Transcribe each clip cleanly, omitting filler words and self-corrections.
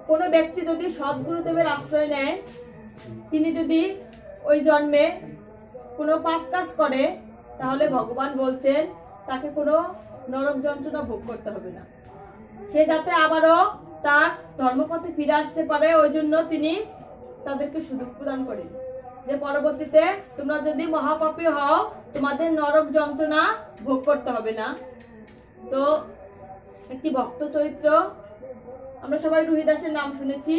কোনো ব্যক্তি যদি সদ্গুরুদেবের আশ্রয় নেয়, তিনি যদি ওই জন্মে কোনো পাপ কাজ করে, তাহলে ভগবান বলছেন তাকে কোনো নরক যন্ত্রণা ভোগ করতে হবে না। সে যাতে আবারও তার ধর্মপথে ফিরে আসতে পারে, ওই জন্য তিনি তাদেরকে সুযোগ প্রদান করেন যে পরবর্তীতে তোমরা যদি মহাপাপী হও, তোমাদের নরক যন্ত্রণা ভোগ করতে হবে না। তো একটি ভক্ত চরিত্র, আমরা সবাই রুহিদাসের নাম শুনেছি,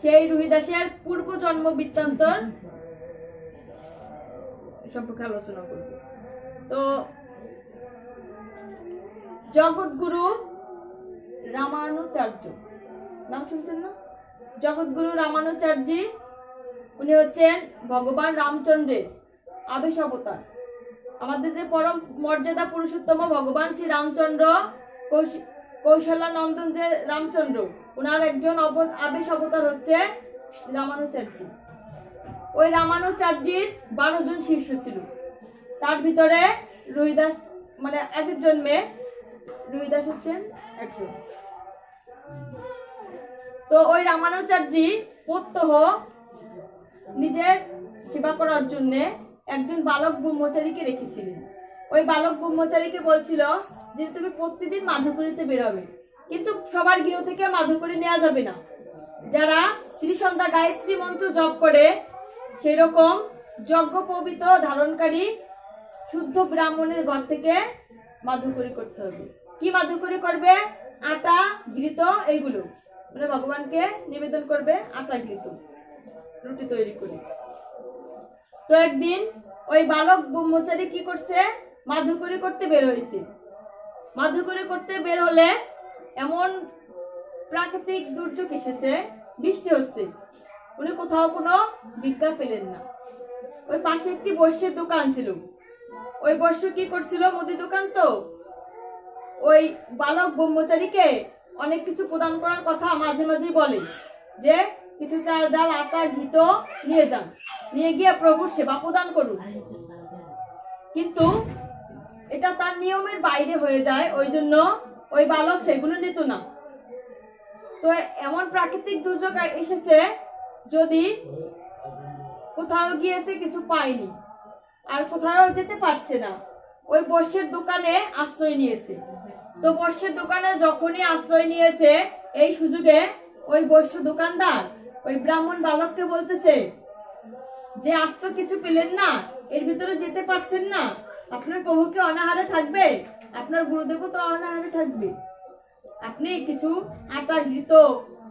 সেই রুহিদাসের পূর্ব জন্ম বৃত্তান্তর সম্পর্কে আলোচনা করব। তো জগৎগুরু রামানুচার্য নাম শুনছেন না? জগৎগুরু রামানুচার্য, উনি হচ্ছেন ভগবান রামচন্দ্রের আবেশ অবতার। আমাদের যে পরম মর্যাদা পুরুষোত্তম ভগবান শ্রী রামচন্দ্র, কৌশল্যা নন্দন যে রামচন্দ্র, ওনার একজন আবেশ অবতার হচ্ছে রামানুচার্য। ওই রামানুচার্যের 12 জন শিষ্য ছিল, তার ভিতরে রুহিদাস মানে আগের জন্মে রুহিদাস হচ্ছেন একজন। তো ওই রামানুচার্য প্রত্যহ নিজের সেবা করার জন্য একজন বালক ব্রহ্মচারীকে রেখেছিলেন। ওই বালক ব্রহ্মচারীকে বলছিল যে তুমি প্রতিদিন মাধুকরীতে বেরোবে, কিন্তু সবার গৃহ থেকে মাধুকরী নেওয়া যাবে না। যারা ত্রিসন্ধ্যা গায়ত্রী মন্ত্র জপ করে, সেরকম যজ্ঞোপবীত ধারণকারী শুদ্ধ ব্রাহ্মণের ঘর থেকে মাধুকরী করতে হবে। কি মাধুকরী করবে? আটা, ঘৃত, এইগুলো মানে ভগবানকে নিবেদন করবে। আটা ঘৃত রুটি তৈরি করে। তো একদিন ওই বালক ব্রহ্মচারী কি করছে? মাধুকরী করতে বের হয়েছে। মাধুকরী করতে বের হলে এমন প্রাকৃতিক দুর্যোগ এসেছে, বৃষ্টি হচ্ছে, উনি কোথাও কোনো ভিক্ষা পেলেন না। ওই পাশে একটি বৈশ্যের দোকান ছিল। ওই বৈশ্য কি করছিল? মুদি দোকান। তো ওই বালক ব্রহ্মচারীকে অনেক কিছু প্রদান করার কথা মাঝে মাঝে বলে যে কিছু চাল ডাল আটা ঘৃত নিয়ে যান, নিয়ে গিয়ে প্রভুর সেবা প্রদান করুন। কিন্তু এটা তার নিয়মের বাইরে হয়ে যায়, ওই জন্য ওই বালক সেগুলো নিত না। তো এমন প্রাকৃতিক দুর্যোগ এসেছে, যদি কোথাও গিয়েছে কিছু পায়নি, আর কোথাও যেতে পারছে না, ওই বৈশ্যের দোকানে আশ্রয় নিয়েছে। তো বৈশ্যের দোকানে যখনই আশ্রয় নিয়েছে, এই সুযোগে ওই বৈশ্য দোকানদার ওই ব্রাহ্মণ বালককে বলতেছে যে আজ তো কিছু পেলেন না, এর ভিতরে যেতে পারছেন না, আপনার প্রভুকে অনাহারে থাকবে, আপনার গুরুদেবও তো অনাহারে থাকবে, আপনি কিছু আটা ঘৃত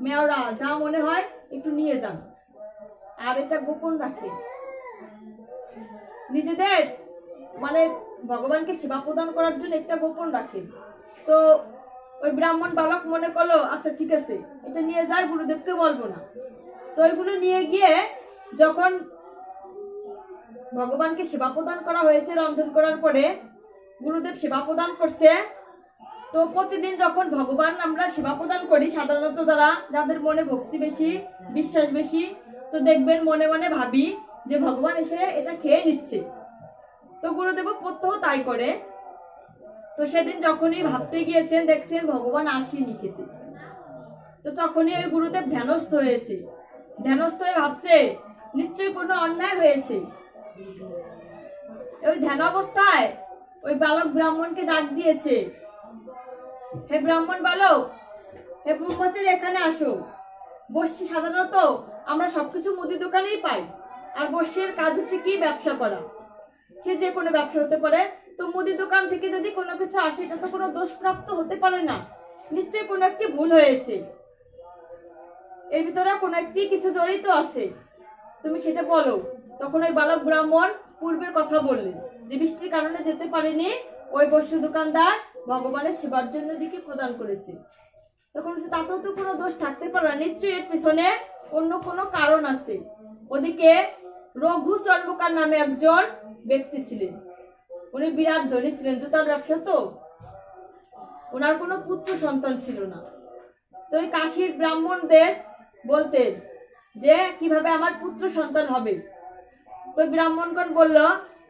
মেওরা যা মনে হয় একটু নিয়ে যান, আর এটা গোপন রাখেন, নিজেদের মানে ভগবানকে সেবা প্রদান করার জন্য একটা গোপন রাখেন। তো ওই ব্রাহ্মণ বালক মনে করলো আচ্ছা ঠিক আছে, এটা নিয়ে যায়, গুরুদেবকে বলবো না। তো ওইগুলো নিয়ে গিয়ে যখন ভগবানকে সেবা প্রদান করা হয়েছে, রন্ধন করার পরে গুরুদেব সেবা প্রদান করছে। তো প্রতিদিন যখন ভগবান আমরা সেবা প্রদান করি, সাধারণত যাদের মনে ভক্তি বেশি, বিশ্বাস বেশি, তো দেখবেন মনে মনে ভাবি যে ভগবান এসে এটা খেয়ে নিচ্ছে। তো গুরুদেব প্রত্যহ তাই করে। তো সেদিন যখনই ভাবতে গিয়েছেন, দেখছেন ভগবান আসেনি খেতে। তো তখনই ওই গুরুদেব ধ্যানস্থ হয়েছে, ধ্যানস্থ হয়ে ভাবছে নিশ্চয়ই কোনো অন্যায় হয়েছে। ওই ধ্যান অবস্থায় ওই বালক ব্রাহ্মণকে ডাক দিয়েছে, হে ব্রাহ্মণ বালক, হে ব্রহ্মচারী এখানে আসো। বৈশ্য সাধারণত আমরা সবকিছু মুদি দোকানেই পাই, আর বৈশ্যের কাজ হচ্ছে কি? ব্যবসা করা। সে যে কোনো ব্যবসা হতে পারে। তো মুদি দোকান থেকে যদি কোনো কিছু আসে, এটা তো কোনো দোষপ্রাপ্ত হতে পারে না, নিশ্চয়ই কোনো একটি ভুল হয়েছে, এর ভিতরে কোনো একটি কিছু জড়িত আছে, তুমি সেটা বলো। তখন ওই বালক ব্রাহ্মণ পূর্বের কথা বললেন যে বৃষ্টির কারণে যেতে পারেনি, ওই বৈশ্য দোকানদার ভগবানের সেবার জন্য দিকে প্রদান করেছে। তখন তাতেও তো কোনো দোষ থাকতে পারে না, নিশ্চয়ই এর পিছনে অন্য কোনো কারণ আছে। ওদিকে রঘু চর্মকার নামে একজন ব্যক্তি ছিলেন, উনি বিরাট ধনী ছিলেন, জুতার ব্যবসা। তো ওনার কোনো পুত্র সন্তান ছিল না। তো ওই কাশীর ব্রাহ্মণদের বলতেন যে কিভাবে আমার পুত্র সন্তান হবে। তো ব্রাহ্মণগণ বলল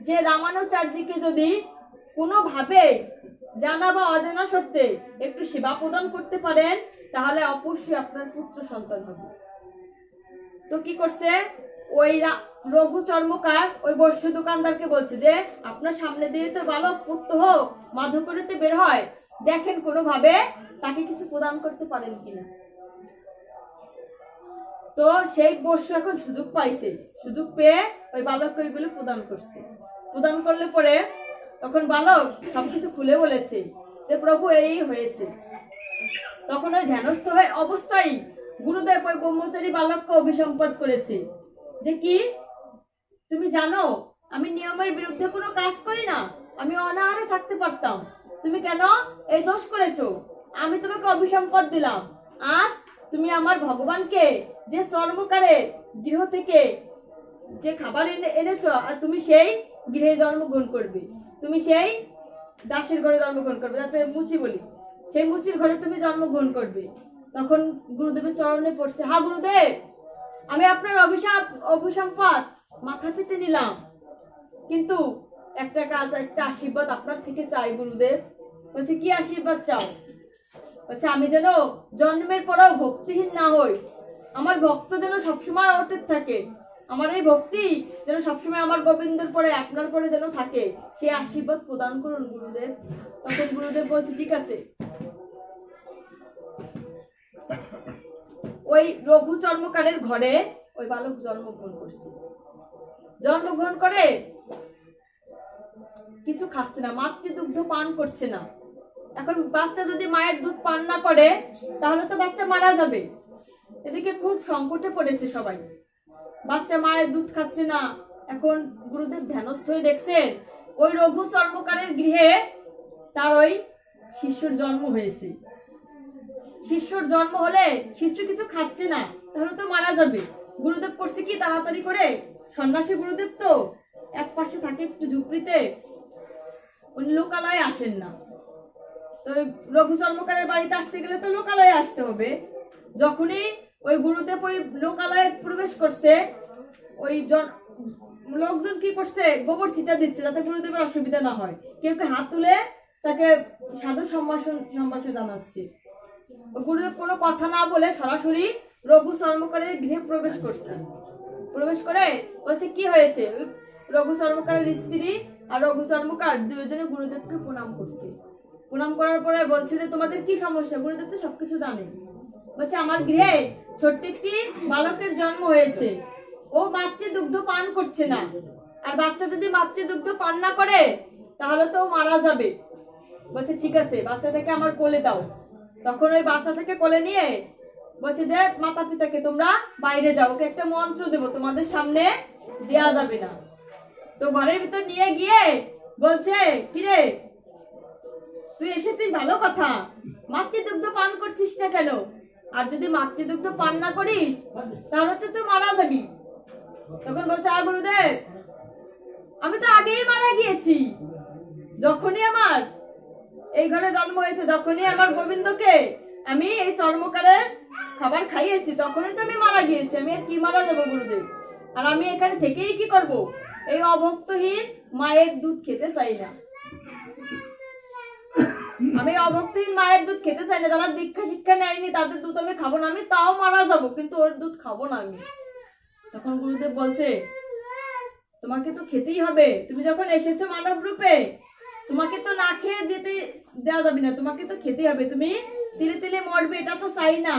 যে রামানুচার্যকে যদি কোনোভাবে জানা বা অজানা সত্ত্বে একটু সেবা প্রদান করতে পারেন, তাহলে অবশ্যই আপনার পুত্র সন্তান হবে। তো কি করছে ওই রঘু চর্মকার ওই বস্ত্র দোকানদারকে বলছে যে আপনার সামনে দিয়ে তো বালক পুত্র হোক মাধবপুরেতে বের হয়, দেখেন কোনোভাবে তাকে কিছু প্রদান করতে পারেন কিনা। তো সেই বস্ত্র এখন সুযোগ পাইছে, সুযোগ পেয়ে ওই বালককে ওইগুলো প্রদান করছে। প্রদান করলে পরে তখন বালক সবকিছু খুলে বলেছে যে প্রভু এই হয়েছে। তখন ওই ধ্যানস্থ হয়ে অবস্থায় গুরুদেব ওই ব্রহ্মচারী বালককে অভিসম্পাদ করেছে যে কি তুমি জানো আমি নিয়মের বিরুদ্ধে কোনো কাজ করি না, আমি অনাহারে থাকতে পারতাম, তুমি কেন এই দোষ করেছো? আমি তোমাকে অভিসম্পাদ দিলাম, আজ তুমি আমার ভগবানকে যে চর্মকারে গৃহ থেকে যে খাবার এনেছো আর তুমি সেই গৃহে জন্মগ্রহণ করবে, তুমি সেই দাসের ঘরে জন্মগ্রহণ করবে, যাতে মুচি বলি, সেই মুচির ঘরে তুমি জন্মগ্রহণ করবে। তখন গুরুদেবের চরণে পড়ছে, হ্যাঁ গুরুদেব আমি আপনার অভিসম্পাদ মাথা পেতে নিলাম, কিন্তু একটা কাজ, একটা আশীর্বাদ আপনার থেকে চাই গুরুদেব। বলছে কি আশীর্বাদ চাও? বলছে আমি যেন জন্মের পরেও ভক্তিহীন না হই, আমার ভক্ত যেন সবসময় অটুট থাকে, আমার এই ভক্তি যেন সবসময় আমার গোবিন্দর পরে আপনার পরে যেন থাকে, সেই আশীর্বাদ প্রদান করুন গুরুদেব। তখন গুরুদেব বলছে ঠিক আছে। ওই রঘু চর্মকারের ঘরে ওই বালক জন্মগ্রহণ করছে। জন্মগ্রহণ করে কিছু খাচ্ছে না, মাতৃদুগ্ধ পান করছে না। এখন বাচ্চা যদি মায়ের দুধ পান না করে তাহলে তো বাচ্চা মারা যাবে। এদিকে খুব সংকটে পড়েছে সবাই, বাচ্চা মায়ের দুধ খাচ্ছে না। এখন গুরুদেব ধ্যানস্থ হয়ে দেখছেন ওই রঘু চর্মকারের গৃহে তার ওই শিষ্যর জন্ম হয়েছে। শিষ্যর জন্ম হলে শিষ্য কিছু খাচ্ছে না, তাহলে তো মারা যাবে। গুরুদেব করছে কি তাড়াতাড়ি করে, সন্ন্যাসী গুরুদেব তো এক পাশে থাকে একটু ঝুপড়িতে, উনি লোকালয়ে আসেন না। তো রঘু চর্মকারের বাড়িতে আসতে গেলে তো লোকালয়ে আসতে হবে। যখনই ওই গুরুদেব ওই লোকালয়ে প্রবেশ করছে, ওই লোকজন কি করছে গোবর ছিটা দিচ্ছে যাতে গুরুদেবের অসুবিধা না হয়। কেউ কেউ হাত তুলে তাকে সাধু সম্ভাষণ জানাচ্ছে। গুরুদেব কোনো কথা না বলে সরাসরি রঘু চর্মকারের গৃহে প্রবেশ করছে। প্রবেশ করে বলছে কি হয়েছে? রঘু চর্মকারের স্ত্রী আর রঘু চর্মকার দুজনে গুরুদেবকে প্রণাম করছে। প্রণাম করার পরে বলছে যে তোমাদের কি সমস্যা? গুরুদেব তো সবকিছু জানে। বলছে আমার গৃহে ছোট্ট একটি বালকের জন্ম হয়েছে, ও মাতৃদুগ্ধ পান করছে না, আর বাচ্চা যদি মাতৃদুগ্ধ পান না করে তাহলে তো মারা যাবে। বলছে ঠিক আছে বাচ্চাটাকে আমার কোলে দাও। তখন ওই বাচ্চাটাকে কোলে নিয়ে বলছে যে মাতা পিতাকে তোমরা বাইরে যাও, ওকে একটা মন্ত্র দেবো, তোমাদের সামনে দেয়া যাবে না। তো ঘরের ভিতর নিয়ে গিয়ে বলছে কিরে তুই এসেছিস ভালো কথা, মাতৃদুগ্ধ পান করছিস না কেন? আর যদি মাতৃদুগ্ধ পান না করিস তাহলে তো তুই মারা যাবি। তখন বলছে আর গুরুদেব আমি তো আগেই মারা গিয়েছি, যখনই আমার এই ঘরে জন্ম হয়েছে, যখনই আমার গোবিন্দকে আমি এই চর্মকারের খাবার খাইয়েছি তখনই তো আমি মারা গিয়েছি, আমি আর কি মারা যাবো গুরুদেব? আর আমি এখানে থেকেই কি করব? এই অভক্তহীন মায়ের দুধ খেতে চাই না, আমি অভক্তহীন মায়ের দুধ খেতে চাই না। যারা দীক্ষা শিক্ষা নেয়নি তাদের দুধ আমি খাবো না, আমি তাও মারা যাবো কিন্তু ওর দুধ খাবো না আমি। তখন গুরুদেব বলছে তোমাকে তো খেতেই হবে, তুমি যখন এসেছো মানব রূপে তোমাকে তো না খেয়ে যেতে দেওয়া যাবে না, তোমাকে তো খেতে হবে, তুমি তিলে তিলে মরবে এটা তো চাই না,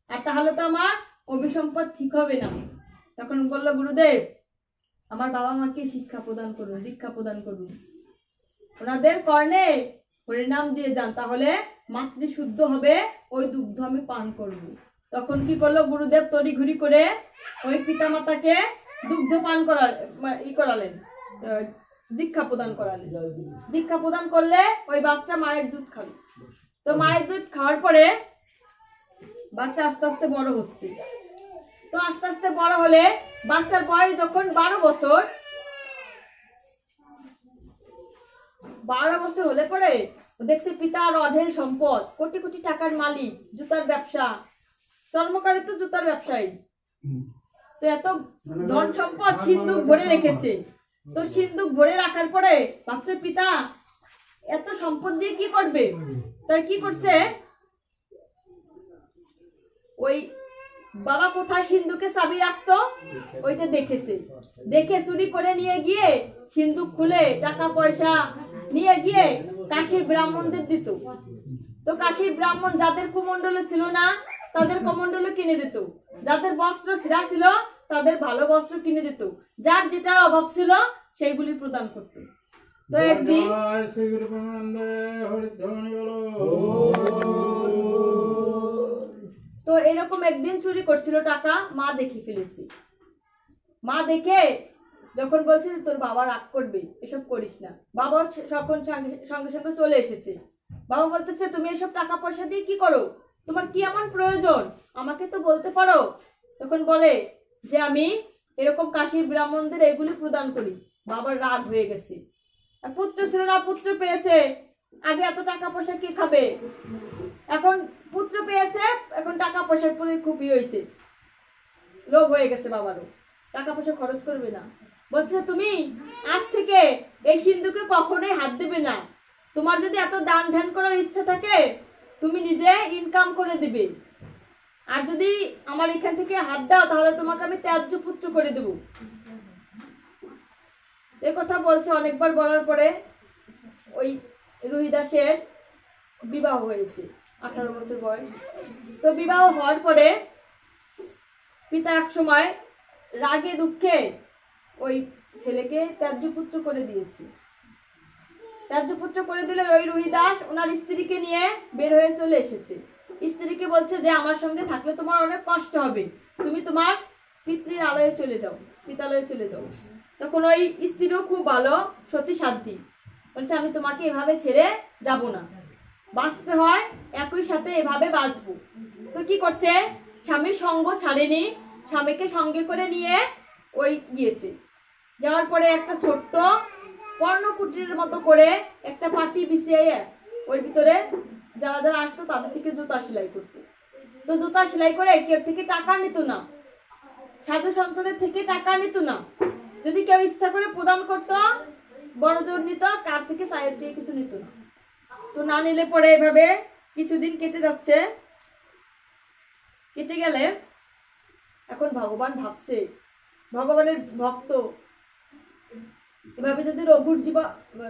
আর তাহলে তো আমার অভিসম্পদ ঠিক হবে না। তখন বললো গুরুদেব আমার বাবা মাকে শিক্ষা প্রদান করুন, দীক্ষা প্রদান করুন, ওনাদের কর্ণে হরিনাম দিয়ে যান, তাহলে মাতৃ শুদ্ধ হবে, ওই দুগ্ধ আমি পান করব। তখন কি করলো গুরুদেব তড়িঘড়ি করে ওই পিতামাতাকে দুগ্ধ পান করালেন, দীক্ষা প্রদান করালেন। দীক্ষা প্রদান করলে ওই বাচ্চা মায়ের দুধ খাবে। তো মায়ের দুধ খাওয়ার পরে বাচ্চা আস্তে আস্তে বড় হচ্ছে। তো আস্তে আস্তে বড় হলে বাচ্চার বয়স যখন 12 বছর, 12 বছর হলে পরে দেখছে পিতার অঢেল সম্পদ, কোটি কোটি টাকার মালিক, জুতার ব্যবসা, চর্মকারে তো জুতার ব্যবসায়ী, তো এত ধন সম্পদ সিন্ধুক ভরে রেখেছে। তো সিন্ধুক ভরে রাখার পরে ভাবছে পিতা এত সম্পদ দিয়ে কি করবে? তাই কি করছে, ওই বাবা কোথায় সিন্ধুকে চাবি রাখতো ওইটা দেখেছে, দেখে চুরি করে নিয়ে গিয়ে সিন্ধুক খুলে টাকা পয়সা নিয়ে গিয়ে কাশীর ব্রাহ্মণদের দিত। তো কাশীর ব্রাহ্মণ যাদের কুমণ্ডল ছিল না তাদের কমণ্ডল কিনে দিত, যাদের বস্ত্র ছিঁড়া ছিল তাদের ভালো বস্ত্র কিনে দিত, যার যেটার অভাব ছিল সেইগুলি প্রদান করত। তো একদিন তো এরকম একদিন চুরি করছিল টাকা, মা দেখে ফেলেছে। মা দেখে যখন বলছে তোর বাবা রাগ করবে, এসব করিস না, বাবা তখন সঙ্গে সঙ্গে চলে এসেছে। বাবা বলতেছে তুমি এসব টাকা পয়সা দিয়ে কি করো, তোমার কি এমন প্রয়োজন, আমাকে তো বলতে পারো। তখন বলে যে আমি এরকম কাশীর ব্রাহ্মণদের এগুলি প্রদান করি। বাবার রাগ হয়ে গেছে, আর পুত্র ছিল না, পুত্র পেয়েছে, আগে এত টাকা পয়সা কে খাবে, এখন পুত্র পেয়েছে, এখন টাকা পয়সার পরে খুবই হয়েছে, লোভ হয়ে গেছে বাবারও, টাকা পয়সা খরচ করবে না। বলছে তুমি আজ থেকে এই সিন্ধুকে কখনোই হাত দেবে না, তোমার যদি এত দান ধ্যান করার ইচ্ছা থাকে তুমি নিজে ইনকাম করে দিবে, আর যদি আমার এখান থেকে হাত দাও তাহলে তোমাকে আমি ত্যায্য পুত্র করে দেব। এ কথা বলছে। অনেকবার বলার পরে ওই রুহিদাসের বিবাহ হয়েছে, 18 বছর বয়স। তো বিবাহ হওয়ার পরে পিতা এক সময় রাগে দুঃখে ওই ছেলেকে ত্যায্য পুত্র করে দিয়েছে। ত্যায্য পুত্র করে দিলে ওই রুহিদাস ওনার স্ত্রীকে নিয়ে বের হয়ে চলে এসেছে। স্ত্রীকে বলছে যে আমার সঙ্গে থাকলে তোমার অনেক কষ্ট হবে, তুমি তোমার পিতৃর আলয়ে চলে যাও, পিতালয়ে চলে যাও। তখন ওই স্ত্রীও খুব ভালো সতী সাধ্যী, বলছে আমি তোমাকে এভাবে ছেড়ে যাব না, বাঁচতে হয় একই সাথে এভাবে বাঁচবো। তো কি করছে, স্বামীর সঙ্গ ছাড়েনি, স্বামীকে সঙ্গে করে নিয়ে ওই গিয়েছে। যাওয়ার পরে একটা ছোট্ট পর্ণকুটিরের মতো করে একটা পাটি বিছিয়ে ওর ভিতরে যারা যারা আসতো তাদের থেকে জুতা সেলাই করতো। তো জুতা সেলাই করে কেউ থেকে টাকা নিত না, সাধু সন্তদের থেকে টাকা নিত না, যদি কেউ ইচ্ছা করে প্রদান করতো বড় জোর নিত, কার থেকে সাইড দিয়ে কিছু নিত না। তো না নিলে পরে এভাবে কিছুদিন কেটে যাচ্ছে। কেটে গেলে এখন ভগবান ভাবছে, ভগবানের ভক্ত, এভাবে যদি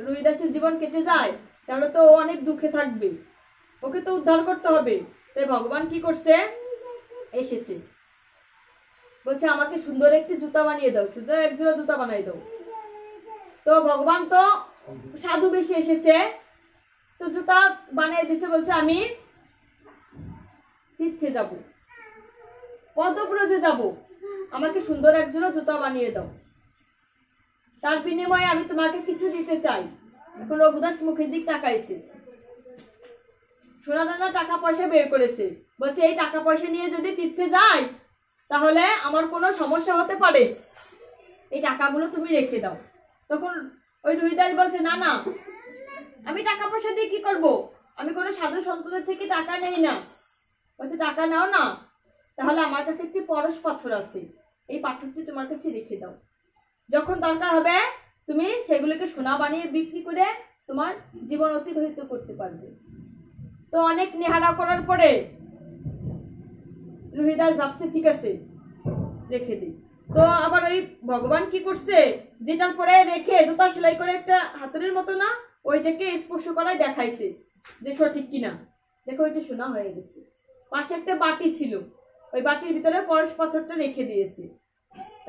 রুহিদাসের জীবন কেটে যায় তাহলে তো ও অনেক দুঃখে থাকবে, ওকে তো উদ্ধার করতে হবে। তাই ভগবান কি করছে, এসেছে, বলছে আমাকে সুন্দর একটি জুতা বানিয়ে দাও, সুন্দর একজোড়া জুতা বানিয়ে দাও। তো ভগবান তো সাধু বেশি এসেছে, তো জুতা বানিয়ে দিছে। বলছে আমি তীর্থে যাব, পদব্রজে যাব, আমাকে সুন্দর একজোড়া জুতা বানিয়ে দাও, তার বিনিময়ে আমি তোমাকে কিছু দিতে চাই। এখন রঘুদাস মুখের দিক তাকাইছে, সোনা দানা টাকা পয়সা বের করেছে, বলছে এই টাকা পয়সা নিয়ে যদি তীর্থে যাই তাহলে আমার কোনো সমস্যা হতে পারে, এই টাকাগুলো তুমি রেখে দাও। তখন ওই রুহিদাস বলছে না না, আমি টাকা পয়সা দিয়ে কি করব, আমি কোনো সাধু সন্তদের থেকে টাকা নেই না। বলছে টাকা নাও না, তাহলে আমার কাছে একটি পরশ পাথর আছে, এই পাথরটি তোমার কাছে রেখে দাও, যখন দরকার হবে তুমি সেগুলোকে সোনা বানিয়ে বিক্রি করে তোমার জীবন অতিবাহিত করতে পারবে। তো অনেক নেহারা করার পরে রুহিদাস ভাবছে ঠিক আছে রেখে দিই। তো আবার ওই ভগবান কি করছে, যেটার পরে রেখে জুতা সেলাই করে একটা হাতুড়ির মতো না, ওইটাকে স্পর্শ করায় দেখাইছে যে সঠিক কিনা। দেখো ওইটা সোনা হয়ে গেছে। পাশে একটা বাটি ছিল, ওই বাটির ভিতরে পরশ পাথরটা রেখে দিয়েছে।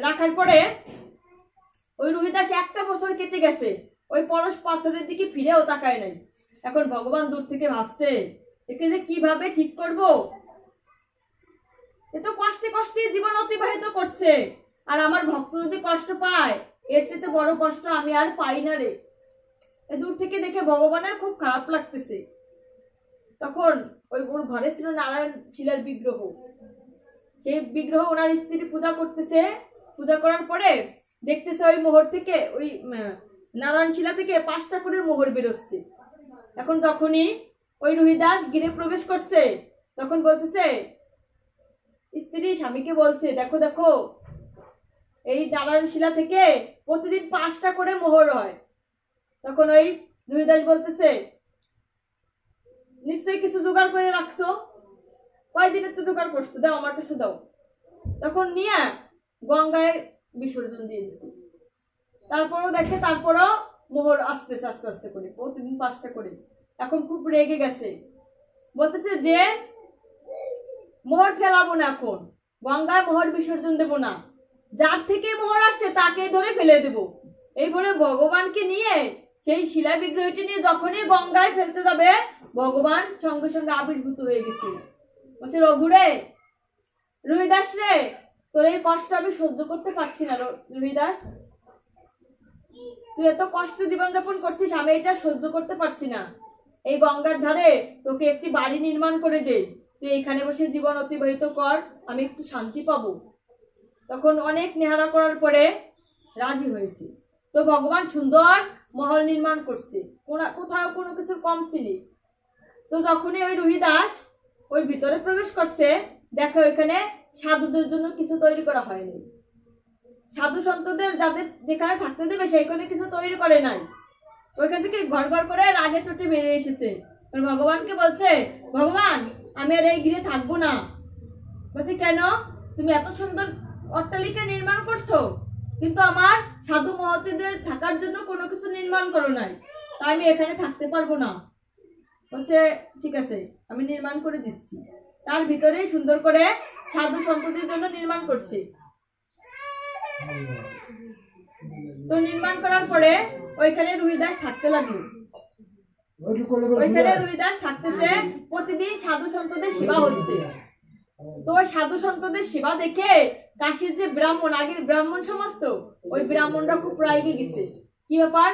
রাখার পরে ওই রুহিদাস 1টা বছর কেটে গেছে, ওই পরশ পাথরের দিকে ফিরেও তাকায় নাই। এখন ভগবান দূর থেকে ভাবছে একে যে কিভাবে ঠিক করব, এ তো কষ্টে কষ্টে জীবন অতিবাহিত করছে, আর আমার ভক্ত যদি কষ্ট পায় এর চেয়ে বড় কষ্ট আমি আর পাই না রে। দূর থেকে দেখে ভগবানের খুব খারাপ লাগতেছে। তখন ওই ওর ঘরে ছিল নারায়ণ শিলার বিগ্রহ, সেই বিগ্রহ ওনার স্ত্রী পূজা করতেছে। পূজা করার পরে দেখতেছে ওই মোহর থেকে, ওই নারায়ণ শিলা থেকে 5টা করে মোহর বেরোচ্ছে। এখন যখনই ওই রুহিদাস গৃহে প্রবেশ করছে তখন বলতেছে, স্ত্রী স্বামীকে বলছে দেখো দেখো এই নারায়ণ শিলা থেকে প্রতিদিন 5টা করে মোহর হয়। তখন ওই রুহিদাস বলতেছে, নিশ্চয়ই কিছু জোগাড় করে রাখছো, কয়দিনের তো জোগাড় করছো, দাও আমার কাছে দাও। তখন নিয়ে গঙ্গায় বিসর্জন দিয়ে দিছি। তারপরও দেখে, তারপরও মোহর আসতেছে আস্তে আস্তে করে, প্রতিদিন 5টা করে। এখন খুব রেগে গেছে, বলতেছে যে মোহর ফেলাবো না, এখন গঙ্গায় মোহর বিসর্জন দেবো না, যার থেকে মোহর আসছে তাকে ধরে ফেলে দেব। এই বলে ভগবানকে নিয়ে সেই শিলা বিগ্রহটি নিয়ে যখনই গঙ্গায় ফেলতে যাবে, ভগবান সঙ্গে সঙ্গে আবির্ভূত হয়ে গেছে। বলছে, রঘুরে, রুহিদাস রে, তোর এই কষ্ট আমি সহ্য করতে পারছি না রুহিদাস, তুই এত কষ্ট জীবনযাপন করছিস, আমি এটা সহ্য করতে পারছি না। এই গঙ্গার ধারে তোকে একটি বাড়ি নির্মাণ করে দে, তুই এখানে বসে জীবন অতিবাহিত কর, আমি একটু শান্তি পাবো। তখন অনেক নেহারা করার পরে রাজি হয়েছে। তো ভগবান সুন্দর মহল নির্মাণ করছে, কোথাও কোনো কিছুর কমতি নেই। তো যখনই ওই রুহিদাস ওই ভিতরে প্রবেশ করছে, দেখে ওইখানে সাধুদের জন্য কিছু তৈরি করা হয়নি। সাধু সন্তদের যাদের যেখানে থাকতে দেবে সেইখানে কিছু তৈরি করে নাই। ওইখান থেকে ঘর ঘর করে রাগে চোটে বেরিয়ে এসেছে। ভগবানকে বলছে, ভগবান, আমি আর এই গৃহে থাকবো না। বলছে, কেন? তুমি এত সুন্দর অট্টালিকা নির্মাণ করছো, কিন্তু আমার সাধু মহতীদের থাকার জন্য কোনো কিছু নির্মাণ করো নাই, তাই আমি এখানে থাকতে পারবো না। বলছে, ঠিক আছে, আমি নির্মাণ করে দিচ্ছি। তার ভিতরেই সুন্দর করে সাধু সন্ততির জন্য নির্মাণ করছে। তো নির্মাণ করার পরে ওইখানে রুহিদাস থাকতে লাগলো। ওইখানে রুহিদাস থাকতেছে, প্রতিদিন সাধু সন্তদের সেবা হচ্ছে। তো ওই সাধু সন্তদের সেবা দেখে কাশীর যে ব্রাহ্মণ, আগের ব্রাহ্মণ সমাজ, তো ওই ব্রাহ্মণরা খুব রাগে গেছে। কি ব্যাপার,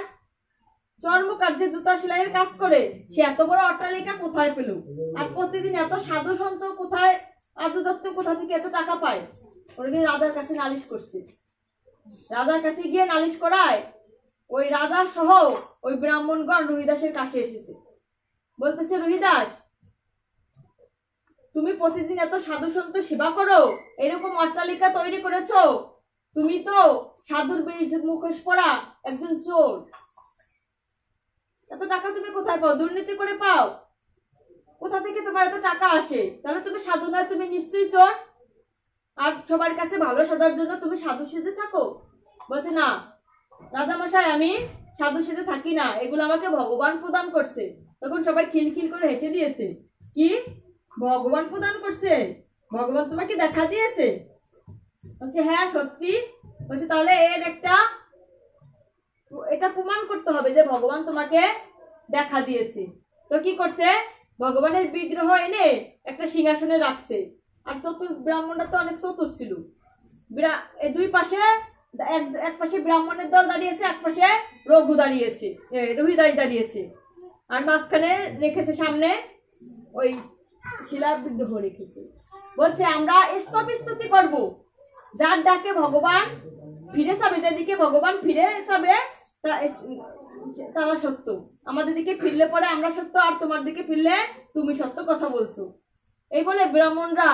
চর্মকার্যে জুতা সেলাইয়ের কাজ করে সে এত বড় অট্টালিকা কোথায় পেল, আর প্রতিদিন এত সাধু সন্ত কোথায়, আদু দত্ত কোথা থেকে এত টাকা পায়? ওরা রাজার কাছে নালিশ করছে। রাজার কাছে গিয়ে নালিশ করায় ওই রাজা সহ ওই ব্রাহ্মণগণ রুহিদাসের কাছে এসেছে। বলতেছে, রুহিদাস, তুমি প্রতিদিন এত সাধু সন্ত সেবা করো, এরকম অট্টালিকা তৈরি করেছো, তুমি তো সাধুর মুখোশ পরা একজন চোর। এত টাকা তুমি কোথায় পাও? দুর্নীতি করে পাও? কোথা থেকে তোমার এত টাকা আসে? তাহলে তুমি সাধু নয়, তুমি নিশ্চয়ই চোর। আর সবার কাছে ভালো সাজার জন্য তুমি সাধু সেজে থাকো। বলছে, না রাজামশাই, আমি সাধু সেজে থাকি না, এগুলো আমাকে ভগবান প্রদান করছে। তখন সবাই খিলখিল করে হেসে দিয়েছে। কি, ভগবান প্রদান করছে? ভগবান তোমাকে দেখা দিয়েছে? বলছে, হ্যাঁ সত্যি। বলছে, তাহলে এটা প্রমাণ করতে হবে যে ভগবান তোমাকে দেখা দিয়েছে। তো কি করছে, ভগবানের বিগ্রহ এনে একটা সিংহাসনে রাখছে। আর ব্রাহ্মণরা তো অনেক চতুর ছিল। দুই পাশে, এক পাশে ব্রাহ্মণের দল দাঁড়িয়েছে, এক পাশে রঘু দাঁড়িয়েছে, রুহিদাস দাঁড়িয়েছে। আর মাঝখানে রেখেছে সামনে ওই শিলা বিগ্রহ রেখেছে। বলছে, আমরা স্তব-স্তুতি করব, যার ডাকে ভগবান ফিরে যাবে, যেদিকে ভগবান ফিরে যাবে তারা সত্য, আমাদের দিকে ফিরলে পরে আমরা সত্য, আর তোমার দিকে ফিরলে তুমি সত্য কথা বলছো। এই বলে ব্রাহ্মণরা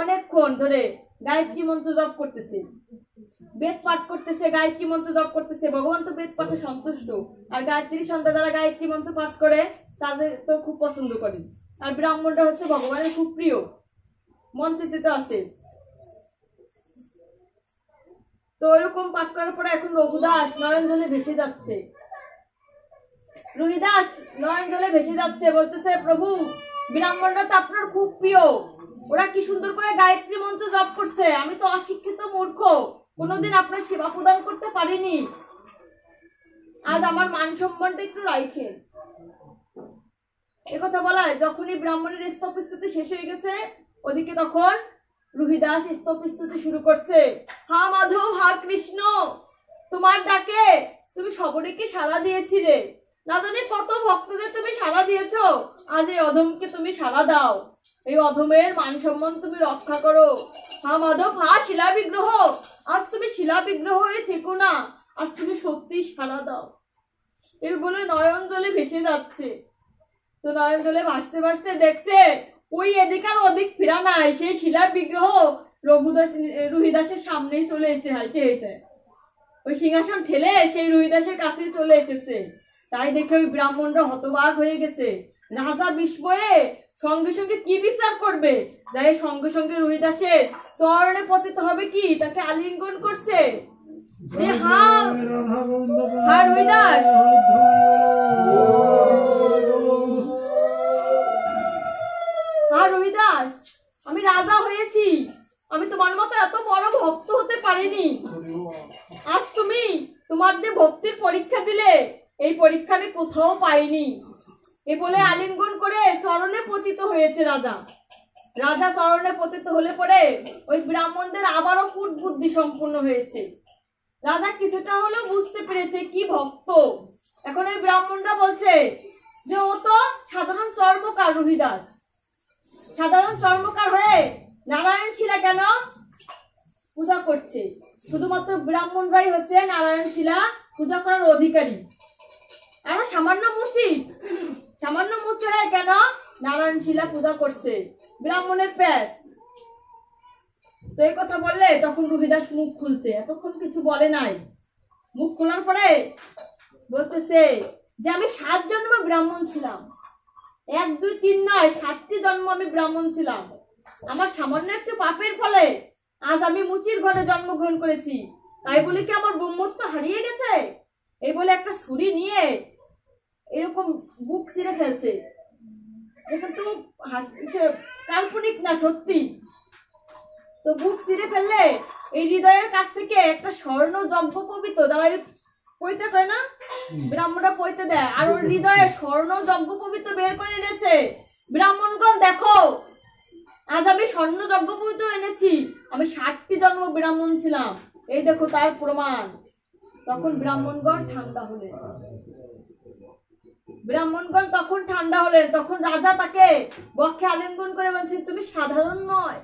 অনেকক্ষণ ধরে গায়ত্রী মন্ত্র জপ করতেছে, বেদ পাঠ করতেছে, গায়ত্রী মন্ত্র জপ করতেছে। ভগবান তো বেদ পাঠে সন্তুষ্ট, আর গায়ত্রী সন্ধ্যা যারা গায়ত্রী মন্ত্র পাঠ করে তাদের তো খুব পছন্দ করে। আর ব্রাহ্মণরা হচ্ছে ভগবানের খুব প্রিয়, মন্ত্রিত আছে। তো ওইরকম পাঠ করার পরে এখন রঘুদাস নয়ন জলে ভেসে যাচ্ছে, রুহিদাস নয়ন জলে ভেসে যাচ্ছে। বলতেছে, প্রভু, ব্রাহ্মণরা তো আপনার খুব প্রিয়, ওরা কি সুন্দর করে গায়ত্রী মন্ত্র জপ করছে, আমি তো অশিক্ষিত মূর্খ, কোনোদিন আপনার সেবা প্রদান করতে পারিনি, আজ আমার মান সম্মানটা একটু রাখেন। একথা বলায় যখনই ব্রাহ্মণের স্তব-স্তুতি শেষ হয়ে গেছে, ওদিকে তখন রুহিদাস স্তব-স্তুতি শুরু করছে। হা মাধব, হা কৃষ্ণ, তোমার ডাকে তুমি সবরীকে সাড়া দিয়েছিলে, না জানি কত ভক্তদের তুমি সাড়া দিয়েছো, আজ এই অধমকে তুমি সাড়া দাও, এই অধমের মান সম্মান তুমি রক্ষা করো। হা মাধব, হা শিলা বিগ্রহ, আজ তুমি শিলা বিগ্রহ হয়ে থেকো না, আজ তুমি সত্যি সাড়া দাও। এই বলে নয়ন জলে ভেসে যাচ্ছে। তো নয়ন জলে ভাসতে ভাসতে দেখছে ওই এদিক আর ওদিক ফিরা নাই, সেই শিলা বিগ্রহ রুহিদাসের সামনেই চলে এসে হাইটে হেঁটে ওই সিংহাসন ঠেলে সেই রুহিদাসের কাছে চলে এসেছে। তাই দেখে ওই ব্রাহ্মণরা হতবাক হয়ে গেছে। রাজা বিস্ময়ে সঙ্গে সঙ্গে কি বিচার করবে, যাই সঙ্গে সঙ্গে রুহিদাসের চরণে পতিত হবে, কি তাকে আলিঙ্গন করছে যে হা রুহিদাস, রুহিদাস, আমি রাজা হয়েছি, আমি তোমার মতো এত বড় ভক্ত হতে পারিনি। আজ তুমি তোমার যে ভক্তির পরীক্ষা দিলে, এই পরীক্ষা আমি কোথাও পাইনি। এ বলে আলিঙ্গন করে চরণে পতিত হয়েছে রাজা। রাজা চরণে পতিত হলে পরে ওই ব্রাহ্মণদের আবারও কূট বুদ্ধি সম্পূর্ণ হয়েছে। রাজা কিছুটা হলেও বুঝতে পেরেছে কি ভক্ত। এখন ওই ব্রাহ্মণরা বলছে যে ও তো সাধারণ চর্মকার রুহিদাস, সাধারণ চর্মকার হয়ে নারায়ণ শিলা কেন পূজা করছে? শুধুমাত্র ব্রাহ্মণরাই হচ্ছে নারায়ণ শিলা পূজা করার অধিকারী। আর সামান্য মুচিরাই কেন নারায়ণ শিলা পূজা করছে? ব্রাহ্মণের প্যাস। তো এই কথা বললে তখন রুহিদাস মুখ খুলছে, এতক্ষণ কিছু বলে নাই। মুখ খোলার পরে বলতেছে যে আমি 7 জন্মে ব্রাহ্মণ ছিলাম, 1 2 3 নয় 7টি জন্ম আমি ব্রাহ্মণ ছিলাম। আমার সামান্য একটু পাপের ফলে আজ আমি মুচির ঘরে জন্মগ্রহণ করেছি, তাই বলে কি আমার ব্রহ্মত্ব হারিয়ে গেছে? এই বলে একটা ছুরি নিয়ে এরকম বুক চিরে ফেলছে। কিন্তু কাল্পনিক না, সত্যি। তো বুক চিরে ফেললে এই হৃদয়ের কাছ থেকে একটা স্বর্ণ যজ্ঞ পবিত্র যারা পইতে কয় না, ব্রাহ্মণরা পইতে দেয়, আর ওর হৃদয়ে স্বর্ণ যজ্ঞ পবিত্র বের করে এনেছে। ব্রাহ্মণগণ দেখো, আজ আমি স্বর্ণ যজ্ঞ পবিত্র এনেছি, আমি 7টি জন্ম ব্রাহ্মণ ছিলাম, এই দেখো তার প্রমাণ। তখন ব্রাহ্মণগণ ঠান্ডা হলেন। তখন রাজা তাকে বক্ষে আলিঙ্গন করে বলছেন, তুমি সাধারণ নয়,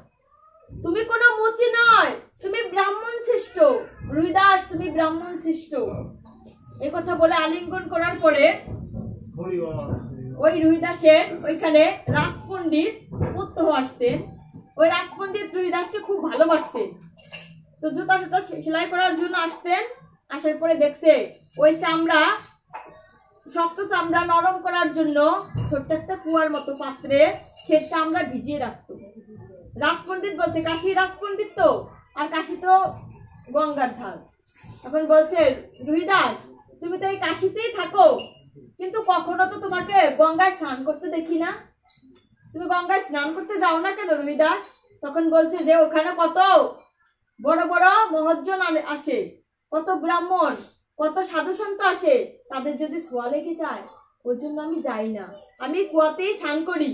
তুমি কোনো মুচি নয়, তুমি ব্রাহ্মণ সৃষ্ট রুহিদাস, তুমি ব্রাহ্মণ সৃষ্ট। এই কথা বলে আলিঙ্গন করার পরে ওই রুহিদাসের ওইখানে রাজপণ্ডিত প্রত্যহ আসতেন। ওই রাজপণ্ডিত রুহিদাসকে খুব ভালোবাসতেন। তো জুতা সেলাই করার জন্য আসতেন। আসার পরে দেখছে ওই চামড়া, শক্ত চামড়া নরম করার জন্য ছোট্ট একটা কুয়ার মতো পাত্রে সে চামড়া ভিজিয়ে রাখতো। রাজপণ্ডিত বলছে, কাশী রাজপণ্ডিত তো, আর কাশী তো গঙ্গার ধার। এখন বলছে, রুহিদাস তুমি তো এই কাশীতেই থাকো, কিন্তু কখনো তো তোমাকে গঙ্গায় স্নান করতে দেখি না, তুমি গঙ্গায় স্নান করতে যাও না কেন রুহিদাস? তখন বলছে যে ওখানে কত বড় বড় মহজ্জন আসে, কত ব্রাহ্মণ, কত সাধু সন্ত আসে, তাদের যদি ছোঁয়া লেগে যায়, ওই জন্য আমি যাই না, আমি কুয়াতেই স্নান করি,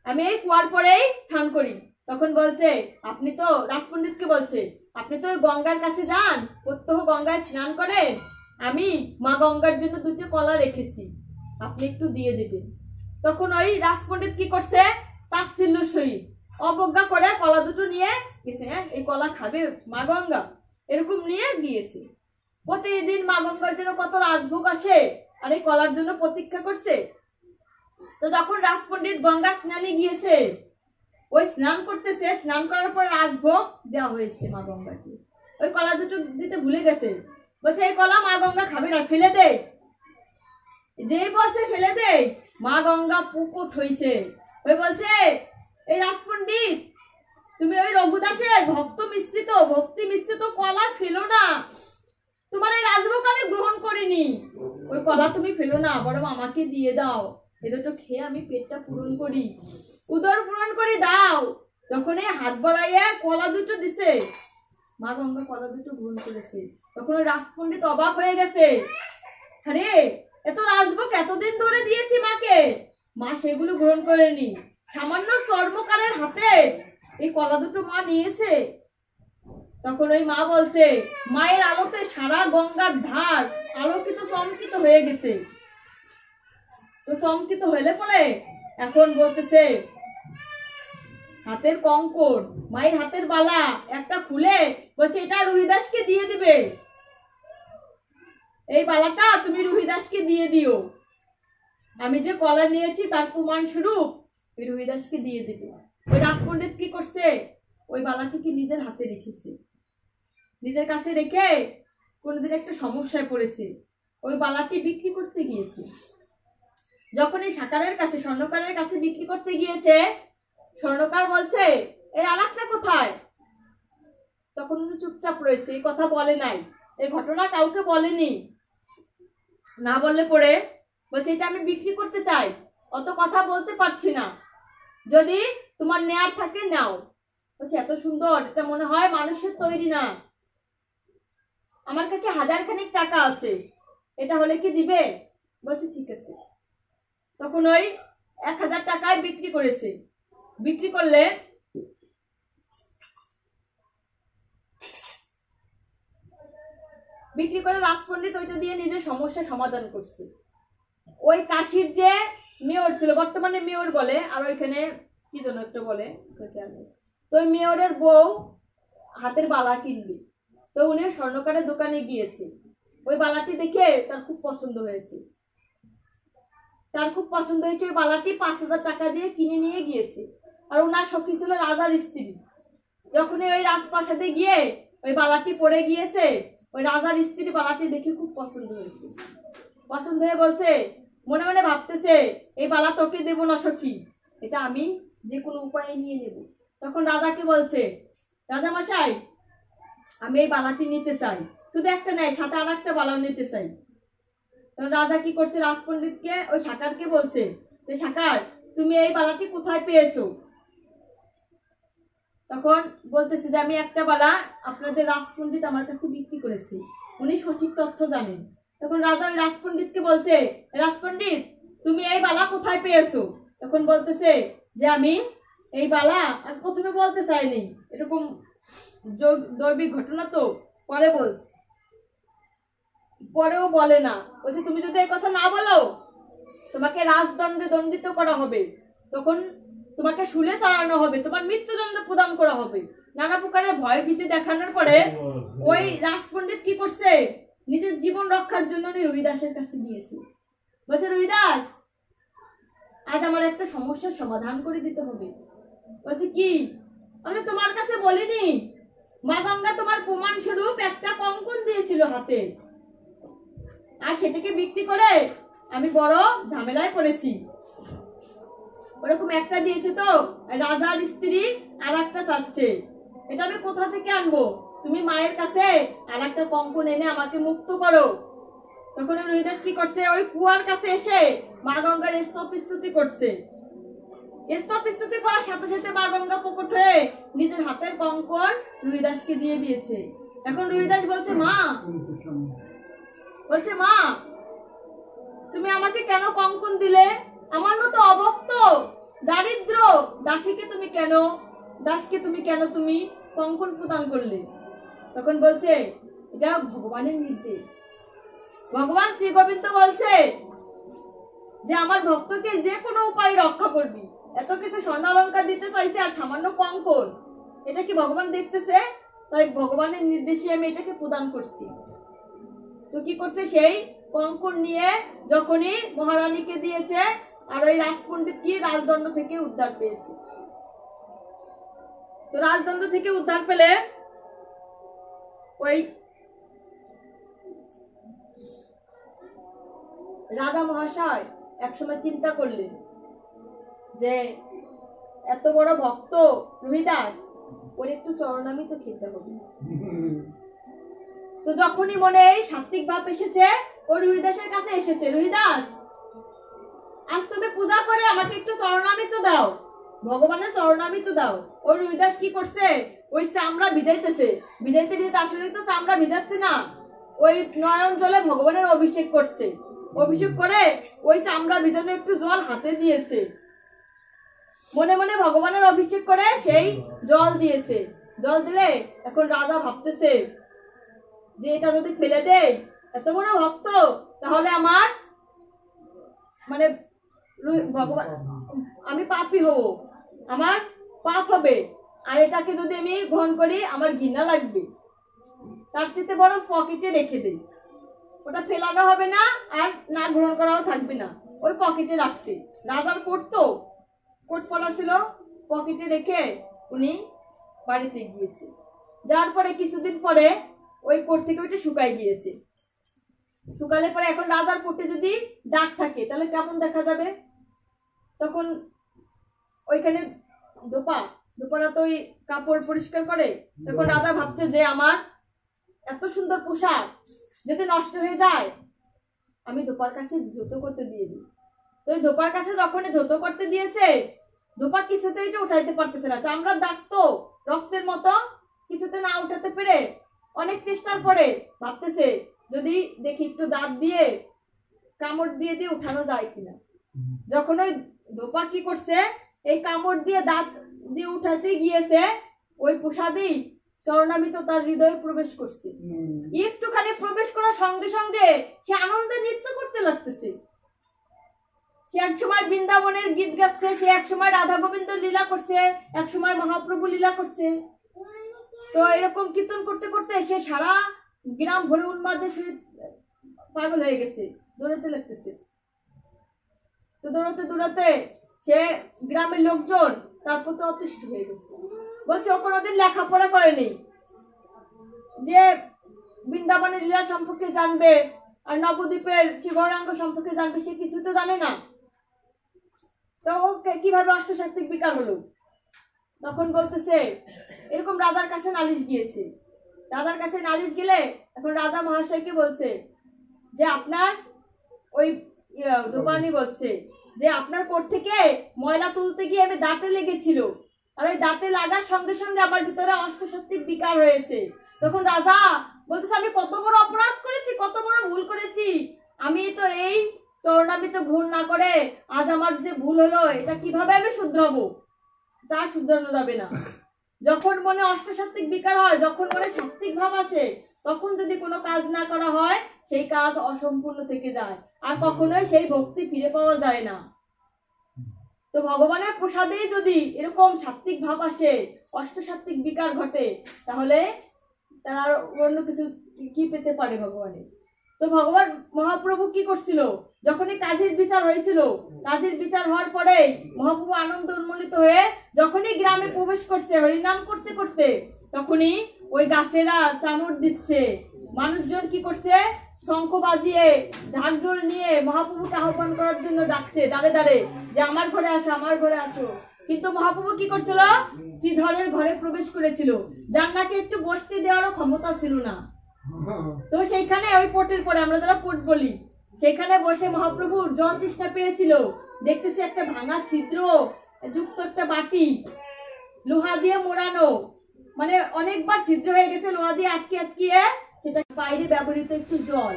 আমি এই কুয়ার পরেই স্নান করি। তখন বলছে, আপনি তো রাজপণ্ডিতকে বলছে, আপনি তো ওই গঙ্গার কাছে যান, প্রত্যহ গঙ্গায় স্নান করেন, আমি মা গঙ্গার জন্য 2টি কলা রেখেছি, আপনি একটু দিয়ে দেবেন। তখন ওই রাজপণ্ডিত কি করছে, তাচ্ছিল্য সহিত অবজ্ঞা করে কলা 2টো নিয়ে গেছে। হ্যাঁ, এই কলা খাবে মা গঙ্গা, এরকম নিয়ে গিয়েছে। প্রতিদিন মা গঙ্গার জন্য কত রাজভোগ আসে, আর এই কলার জন্য প্রতীক্ষা করছে। তো যখন রাজপণ্ডিত গঙ্গা স্নানে গিয়েছে, ওই স্নান করতেছে, স্নান করার পর রাজভোগ দেওয়া হয়েছে মা গঙ্গাকে। ওই কলা 2টো দিতে ভুলে গেছে, বলছে এই কলা মা গঙ্গা খাবে না, ফেলে দে। যে বলছে ফেলে দে, মা গঙ্গা পুকুট হয়েছে। ওই বলছে, এই রাজপণ্ডিত তুমি ওই রঘুদাসের ভক্তি মিশ্রিত কলা ফেলো না, তোমার এই রাজভোগ আমি গ্রহণ করিনি, ওই কলা তুমি ফেলো না, বরং আমাকে দিয়ে দাও, এ 2টো খেয়ে আমি পেটটা পূরণ করি, উদর পূরণ করে দাও। যখন এই হাত বাড়াইয়া কলা 2টো দিছে, মা গঙ্গা কলা 2টো গ্রহণ করেছে। তখন ওই রাজপণ্ডিত অবাক হয়ে গেছে, আরে এত রাজভোগ এতদিন ধরে দিয়েছি মাকে, মা সেগুলো গ্রহণ করেনি, সামান্য চর্মকারের হাতে এই কলা 2টো মা নিয়েছে। তখন ওই মা বলছে, মায়ের আলোতে সারা গঙ্গার ধার আলোকিত চমকিত হয়ে গেছে। তো চমকিত হলে পরে এখন বলতেছে, হাতের কঙ্কর, মায়ের হাতের বালা একটা খুলে বলছে, এটা রুহিদাসকে দিয়ে দিবে, এই বালাটা তুমি রুহিদাসকে দিয়ে দিও, আমি যে কলা নিয়েছি তার প্রমাণ স্বরূপ এই রুহিদাসকে দিয়ে দিবে। ওই রাজপণ্ডিত কি করছে, ওই বালাটিকে নিজের হাতে রেখেছে, নিজের কাছে রেখে কোনোদিন একটা সমস্যায় পড়েছে, ওই বালাটি বিক্রি করতে গিয়েছে। যখন এই সাকারের কাছে স্বর্ণকারের কাছে বিক্রি করতে গিয়েছে, স্বর্ণকার বলছে এই আলাকটা কোথায়? তখন উনি চুপচাপ রয়েছে, এই কথা বলে নাই, এই ঘটনা কাউকে বলেনি। না বললে পরে বলছে এটা আমি বিক্রি করতে চাই, অত কথা বলতে পারছি না, যদি তোমার নেয়ার থাকে নাও। বলছে এত সুন্দর, এটা মনে হয় মানুষের তৈরি না, আমার কাছে 1000 খানিক টাকা আছে, এটা হলে কি দিবে? বলছে ঠিক আছে। তখন ওই 1000 টাকায় বিক্রি করেছে। বিক্রি করলে রাজপণ্ডিত ওইটা দিয়ে নিজের সমস্যা সমাধান করছে। ওই কাশীর যে মেয়র ছিল, বর্তমানে মেয়র বলে, আর ওইখানে কি যেন একটা বলে, তো ওই মেয়রের বউ হাতের বালা কিনবে, তো উনি স্বর্ণকারের দোকানে গিয়েছে। ওই বালাটি দেখে তার খুব পছন্দ হয়েছে, ওই বালাটি 5000 টাকা দিয়ে কিনে নিয়ে গিয়েছে। আর ওনার সখী ছিল রাজার স্ত্রী। যখনই ওই রাজপ্রাসাদে গিয়ে ওই বালাটি পরে গিয়েছে, ওই রাজার স্ত্রী বালাটি দেখে খুব পছন্দ হয়েছে। পছন্দ হয়ে বলছে, মনে মনে ভাবতেছে এই বালা তোকে দেবো না সখী, এটা আমি যে কোনো উপায়ে নিয়ে নেব। তখন রাজাকে বলছে, রাজা মশাই আমি এই বালাটি নিতে চাই, শুধু একটা নেই, সাথে আর একটা বালাও নিতে চাই। তখন রাজা কি করছে, রাজপণ্ডিতকে ওই সাকারকে বলছে যে সাকার তুমি এই বালাটি কোথায় পেয়েছো? তখন বলতেছে যে আমি একটা বালা আপনাদের রাজপণ্ডিত আমার কাছে বিক্রি করেছি, উনি সঠিক তথ্য জানেন। তখন রাজা ওই রাজপণ্ডিতকে বলছে, রাজপণ্ডিত তুমি এই বালা কোথায় পেয়েছো? তখন বলতেছে যে আমি এই বালা, প্রথমে বলতে চাইনি, এরকম দৈবিক ঘটনা তো, পরেও বলে না। বলছে তুমি যদি এই কথা না বলো তোমাকে রাজদণ্ডে দণ্ডিত করা হবে, তখন তোমাকে শুলে চালানো হবে, তোমার মৃত্যুদণ্ড প্রদান করা হবে। নানা প্রকারের ভয় ভীতি দেখানোর পরে ওই রাজপণ্ডিত কি করছে, নিজের জীবন রক্ষার জন্য রবিদাসের কাছে গিয়েছে। বলছে রবিদাস আজ আমার একটা সমস্যার সমাধান করে দিতে হবে। বলছে কি? আমি তোমার কাছে বলিনি মা গঙ্গা তোমার প্রমাণ স্বরূপ একটা কঙ্কন দিয়েছিল হাতে, আর সেটাকে বিক্রি করে আমি বড় ঝামেলায় পড়েছি। ওরকম একটা দিয়েছে তো রাজার স্ত্রী আর একটা চাচ্ছে, এটা আমি কোথা থেকে আনবো? তুমি মায়ের কাছে আর একটা কঙ্কন এনে আমাকে মুক্ত করো। তখন রবিদাস কি করছে, ওই কুয়ার কাছে এসে মা গঙ্গার স্তবস্তুতি করছে। স্তবস্তুতি করার সাথে সাথে মা গঙ্গা প্রকট হয়ে নিজের হাতের কঙ্কন রবিদাসকে দিয়ে দিয়েছে। এখন রবিদাস বলছে মা তুমি আমাকে কেন কঙ্কন দিলে? আমার মতো অভক্ত দারিদ্র দাসকে তুমি কেন তুমি কঙ্কন প্রদান করলে? তখন বলছে এটা ভগবানের নির্দেশ। ভগবান শ্রী গোবিন্দ বলছে যে আমার ভক্তকে যে কোনো উপায়ে রক্ষা করবি। এত কিছু স্বর্ণালঙ্কার দিতে চাইছে আর সামান্য কঙ্কন, এটা কি ভগবান দেখতেছে? তাই ভগবানের নির্দেশে আমি এটাকে প্রদান করছি। তো কি করছে, সেই কঙ্কন নিয়ে যখনই মহারানীকে দিয়েছে, আর ওই রাজপণ্ডিত কি রাজদণ্ড থেকে উদ্ধার পেয়েছে। তো রাজদণ্ড থেকে উদ্ধার পেলে ওই রাজা মহাশয় একসময় চিন্তা করলেন যে এত বড় ভক্ত রবিদাস, ওর একটু চরণামি তো খেতে হবে। তো যখনই মনে এই সাত্বিক ভাব এসেছে, ও রবিদাসের কাছে এসেছে, রবিদাস আজ তুমি পূজা করে আমাকে একটু চরণামি তো দাও, ভগবানের চরণামি তো দাও। ওই রবিদাস কি করছে, ওই চামড়া ভিজাইতেছে, ভিজাইতে আসলে তো চামড়া ভিজাচ্ছে না, ওই নয়ন জলে ভগবানের অভিষেক করছে। অভিষেক করে ওই চামড়া ভিজানো একটু জল হাতে দিয়েছে, মনে মনে ভগবানের অভিষেক করে সেই জল দিয়েছে। জল দিলে এখন রাজা ভাবতেছে যে এটা যদি ফেলে দেয়, এত বড় ভক্ত, তাহলে আমার মানে ভগবান আমি পাপী হব, আমার পাপ হবে, আর এটাকে যদি আমি গ্রহণ করি আমার ঘৃণা লাগবে। তার চেয়ে বরং পকেটে রেখে দেই, ওটা ফেলানো হবে না আর না গ্রহণ করাও থাকবে না, ওই পকেটে রাখছে। রাজার কোট পরা ছিল, পকেটে রেখে উনি বাড়িতে গিয়েছে। যার পরে কিছুদিন পরে ওই কোট থেকে ওইটা শুকায় গিয়েছে। শুকালে পরে এখন রাজার কোটে যদি দাগ থাকে তাহলে কেমন দেখা যাবে? তখন ওইখানে দোপারা তো ওই কাপড় পরিষ্কার করে। তখন রাজা ভাবছে যে আমার এত সুন্দর পোশাক যদি নষ্ট হয়ে যায়, আমি দোপার কাছে ধুতো করতে দিয়ে দিই। তো ওই দোপার কাছে যখন ধুতো করতে দিয়েছে, দোপা কিছুতে এটা উঠাইতে পারতেছে না। চামড়ার দাগ তো রক্তের মতো, কিছুতে না উঠাতে পেরে অনেক চেষ্টার পরে ভাবতেছে যদি দেখি একটু দাঁত দিয়ে কামড় দিয়ে দিয়ে উঠানো যায় কিনা। যখন ওই দোপা কি করছে, এই কামড় দিয়ে দাঁত দিয়ে উঠাতে গিয়েছে, ওই প্রসাদেই চরণামৃত তার হৃদয়ে প্রবেশ করছে। একটুখানি প্রবেশ করার সঙ্গে সঙ্গে সে আনন্দে নৃত্য করতে লাগতেছে। সে এক সময় বৃন্দাবনের গীত গাচ্ছে, সে এক সময় রাধা গোবিন্দ লীলা করছে, এক সময় মহাপ্রভু লীলা করছে। তো এরকম কীর্তন করতে করতে সে সারা গ্রাম ভরে উন্মাদে সে পাগল হয়ে গেছে, দৌড়াতে লাগতেছে। তো দৌড়াতে দৌড়াতে সে গ্রামের লোকজন তার প্রতি অতিষ্ঠ হয়ে গেছে। বলছে ও কোনোদিন লেখাপড়া করেনি, যে বৃন্দাবনের লীলা সম্পর্কে জানবে আর নবদ্বীপের শিবরাঙ্গ সম্পর্কে জানবে, সে কিছু তো জানে না। তো ও কিভাবে অষ্টসাত্ত্বিক বিকার হলো? তখন বলতেছে এরকম রাজার কাছে নালিশ গিয়েছে। রাজার কাছে নালিশ গেলে এখন রাজা মহাশয়কে বলছে যে আপনার ওই দোকানি বলছে যে আপনার কোট থেকে ময়লা তুলতে গিয়ে আমি দাঁতে লেগেছিল, আর ওই দাঁতে লাগার সঙ্গে সঙ্গে আমার ভিতরে অষ্টসাত্ত্বিক বিকার হয়েছে। তখন রাজা বলতেছে আমি কত বড় অপরাধ করেছি, কত বড় ভুল করেছি। আমি তো এই চরণামৃত গ্রহণ না করে আজ আমার যে ভুল হলো এটা কিভাবে আমি শুধরাবো? তা শুধরানো যাবে না। যখন মনে অষ্টসাত্ত্বিক বিকার হয়, যখন মনে সাত্ত্বিক ভাব আসে, তখন যদি কোনো কাজ না করা হয় সেই কাজ অসম্পূর্ণ থেকে যায়, আর কখনোই সেই ভক্তি ফিরে পাওয়া যায় না। তো ভগবানের প্রসাদেই যদি এরকম সাত্ত্বিক ভাব আসে, অষ্টসাত্ত্বিক বিকার ঘটে, তাহলে তারা অন্য কিছু কি পেতে পারে ভগবানের? তো ভগবান মহাপ্রভু কি করছিল, যখনই কাজের বিচার হয়েছিল, কাজের বিচার হওয়ার পরে মহাপ্রভু আনন্দ উন্মোলিত হয়ে যখনই গ্রামে প্রবেশ করছে হরিনাম করতে করতে, তখনই ওই গাছেরা চামড় দিচ্ছে, মানুষজন কি করছে শঙ্খ বাজিয়ে ঢাকঢোল নিয়ে মহাপ্রভুকে আহ্বান করার জন্য ডাকছে দাঁড়ে দাঁড়ে যে আমার ঘরে আসো, আমার ঘরে আসো। কিন্তু মহাপ্রভু কি করছিল, শ্রীধরের ঘরে প্রবেশ করেছিল, যার নাকি একটু বসতে দেওয়ারও ক্ষমতা ছিল না। তো সেইখানে ওই পটের পরে আমরা যারা পট বলি, সেখানে বসে মহাপ্রভুর জল তৃষ্ণা পেয়েছিল। দেখতেছি একটা ভাঙা ছিদ্র যুক্ত একটা বাটি, লোহা দিয়ে মোড়ানো, মানে অনেকবার ছিদ্র হয়ে গেছে, লোহা দিয়ে আটকিয়ে সেটা বাইরে ব্যবহৃত একটু জল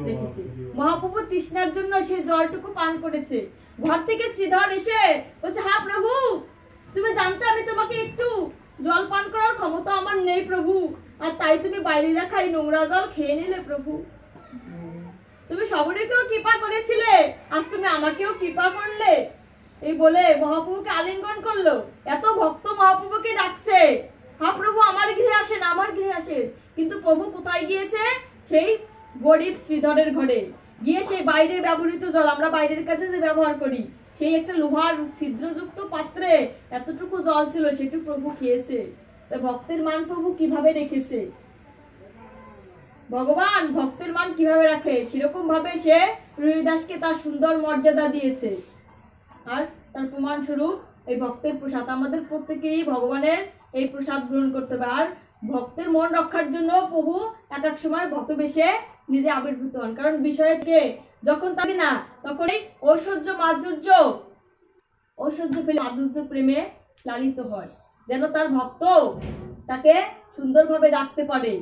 রেখেছে। মহাপ্রভু তৃষ্ণার জন্য সে জলটুকু পান করেছে। ঘর থেকে শ্রীধর এসে বলছে হ্যাঁ প্রভু, তুমি জানতে আমি তোমাকে একটু জল পান করার ক্ষমতা আমার নেই প্রভু, আর তাই তুমি বাইরে রাখা এই নোংরা জল খেয়ে নিলে প্রভু। তুমি সবরেকেও কৃপা করেছিলে, আজ তুমি আমাকেও কৃপা করলে। এই বলে মহাপ্রভুকে আলিঙ্গন করলো। এত ভক্ত মহাপ্রভুকে ডাকছে, হ্যাঁ প্রভু আমার গৃহে আসেন, আমার গৃহে আসেন। কিন্তু প্রভু কোথায় গিয়েছে? সেই গরিব শ্রীধরের ঘরে গিয়ে সেই বাইরে ব্যবহৃত জল, আমরা বাইরের কাছে যে ব্যবহার করি, সেই একটা লোহার ছিদ্রযুক্ত পাত্রে এতটুকু জল ছিল, সেটু প্রভু খেয়েছে। ভক্তের মান প্রভু কিভাবে রেখেছে? ভগবান ভক্তের মান কিভাবে রাখে, সেরকম ভাবে সে রুহিদাসকে তার সুন্দর মর্যাদা দিয়েছে। আর তার প্রমাণ স্বরূপ এই ভক্তের প্রসাদ, আমাদের প্রত্যেকেই ভগবানের এই প্রসাদ গ্রহণ করতে হবে। আর ভক্তের মন রক্ষার জন্য প্রভু এক এক সময় ভক্ত বেশে নিজে আবির্ভূত হন, কারণ বিষয়কে যখন তাকে না, তখন এই ঐশ্বর্য মাধুর্য পেলে মাধুর্য প্রেমে লালিত হয়, যেন তার ভক্ত তাকে সুন্দরভাবে রাখতে পারে।